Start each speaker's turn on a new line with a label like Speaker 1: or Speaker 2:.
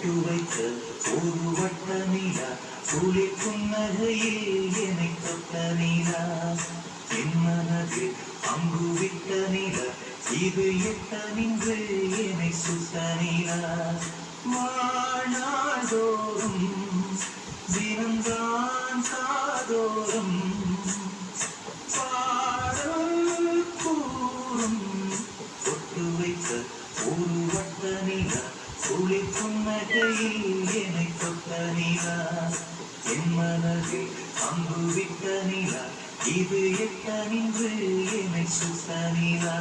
Speaker 1: பொட்டு வைத்த ஒரு வட்ட நீலா துளி புன்னகையில் என்னை தொட்ட நீலா என் மனதில் அம்பு விட்ட நீலா இது எட்ட நின்று என்னை சுட்ட நீலா வாழ்நாள்தோறும் தினம்தான் காதோறும் பாடல் கூறும் பொட்டு வைத்த ஒரு வட்ட நீலா துளி புன்னகையில் என்னை தொட்ட நீலா என் மனதில் அம்பு விட்ட நீலா இது எட்ட நின்று என்னை சுட்ட நீலா